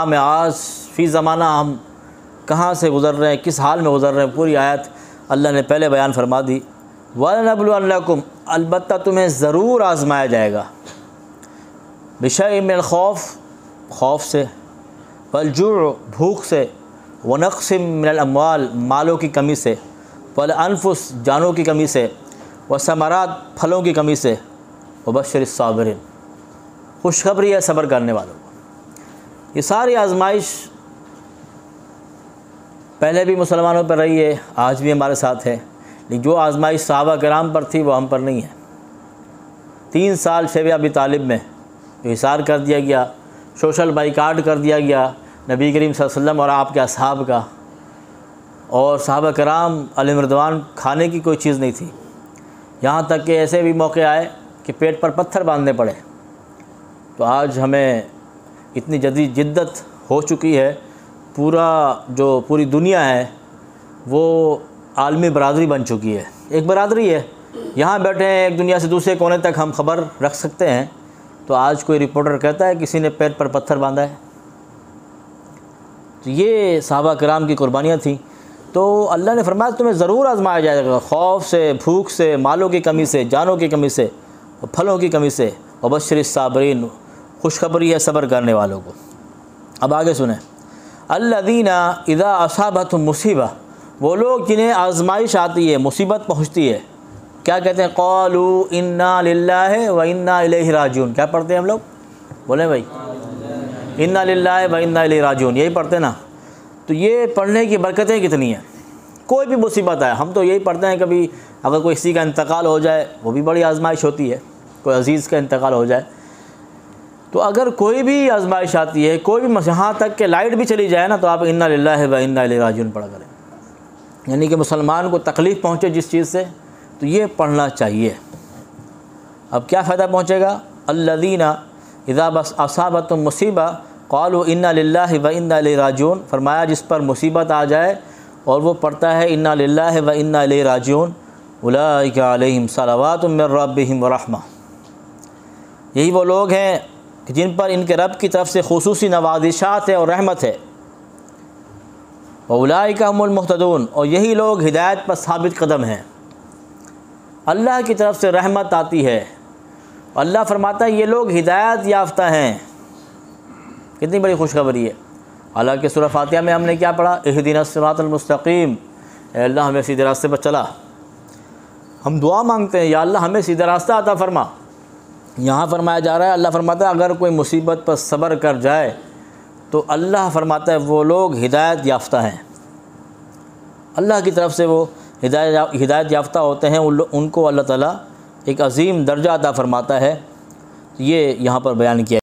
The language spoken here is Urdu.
میں آج فی زمانہ ہم کہاں سے گزر رہے ہیں، کس حال میں گزر رہے ہیں، پوری آیت اللہ نے پہلے بیان فرما دی۔ وَلَنَبْلُوَنَّكُمْ، البتہ تمہیں ضرور آزمایا جائے گا، بِشَيْءٍ مِّنَ الْخَوْفِ، خوف سے، وَالْجُوعِ، بھوک سے، وَنَقْصٍ مِّنَ الْأَمْوَالِ، مالوں کی کمی سے، وَالْأَنفُسِ، جانوں کی کمی سے، وَالثَّمَرَاتِ، پھلوں کی کمی سے، وَبَشِّرِ الصَّابِرِينَ، خوشخبری ہے صبر کرنے والوں کو۔ یہ ساری آزمائش پہلے بھی مسلمانوں پر رہی ہے، آج بھی ہمارے ساتھ ہے، لیکن جو آزمائش صحابہ کرام پر تھی وہ ہم پر نہیں ہے۔ 3 سال شیب ابی طالب میں جو حصار کر دیا گیا، سوشل بائیکاٹ کر دیا گیا نبی کریم صلی اللہ علیہ وسلم اور آپ کے اصحاب کا، اور صحابہ کرام علیہم رضوان کھانے کی کوئی چیز نہیں تھی، یہاں تک کہ ایسے بھی موقع آئے کہ پیٹ پر پتھر باندھنے پڑے۔ تو آج ہمیں اتنی جدید جدت ہو چکی ہے، پوری دنیا ہے وہ عالمی برادری بن چکی ہے، ایک برادری ہے، یہاں بیٹھے ہیں ایک دنیا سے دوسرے کونے تک ہم خبر رکھ سکتے ہیں۔ تو آج کوئی رپورٹر کہتا ہے کسی نے پیٹ پر پتھر باندھا ہے، تو یہ صحابہ کرام کی قربانیاں تھیں۔ تو اللہ نے فرمایا تمہیں ضرور آزمایا جائے گا، خوف سے، بھوک سے، مالوں کی کمی سے، جانوں کی کمی سے، پھلوں کی کمی سے، وبشر الصابرین، خوشخبری ہے صبر کرنے والوں کو۔ اب آگے سنیں، الذین اذا اصابتہم مصیبہ، وہ لوگ جنہیں آزمائش آتی ہے، مصیبت پہنچتی ہے، کیا کہتے ہیں؟ قالوا انا للہ و انا الیہ راجعون۔ کیا پڑھتے ہیں ہم لوگ؟ بولیں بھائی، انا للہ و انا الیہ راجعون، یہی پڑھتے ہیں نا؟ تو یہ پڑھنے کی برکتیں کتنی ہیں۔ کوئی بھی مصیبت آئے، ہم تو یہی پڑھتے ہیں، کبھی اگر کوئی کسی کا انتقال ہو جائے وہ بھی بڑی آزمائش ہوتی ہے، کوئی عزیز کا انتقال ہو جائے، تو اگر کوئی بھی آزمائش آتی ہے، کوئی بھی یہاں تک کہ لائٹ بھی چلی جائے نا، تو آپ انا للہ و انا الیہ راجعون پڑھا کریں، یعنی کہ مسلمان کو تکلیف پہنچے جس چیز سے تو یہ پڑھنا چاہیے۔ اب کیا فائدہ پہنچے گا؟ الذین اذا اصابتہم مصیبہ قالوا انا للہ و انا الیہ راجعون، فرمایا جس پر مصیبت آ جائے اور وہ پڑھتا ہے انا للہ و انا الیہ راجعون، اولئک علیہم صلوات من ربہم ورحمہ، یہی وہ لوگ ہیں کہ جن پر ان کے رب کی طرف سے خصوصی نوازشات ہے اور رحمت ہے، اولئک هم المہتدون، اور یہی لوگ ہدایت پر ثابت قدم ہیں۔ اللہ کی طرف سے رحمت آتی ہے، اللہ فرماتا ہے یہ لوگ ہدایت یافتہ ہیں، کتنی بڑی خوشخبری ہے۔ حالانکہ سورہ فاتحہ میں ہم نے کیا پڑھا؟ اہدنا الصراط المستقیم، اے اللہ ہمیں سیدھے راستے پر چلا۔ ہم دعا مانگتے ہیں یا اللہ ہمیں سیدھا راستہ عطا فرما، یہاں فرمایا جا رہا ہے، اللہ فرماتا ہے اگر کوئی مصیبت پر صبر کر جائے تو اللہ فرماتا ہے وہ لوگ ہدایت یافتہ ہیں، اللہ کی طرف سے وہ ہدایت یافتہ ہوتے ہیں، ان کو اللہ تعالیٰ ایک عظیم درجہ عطا فرماتا ہے۔ یہ یہاں پر بیان کیا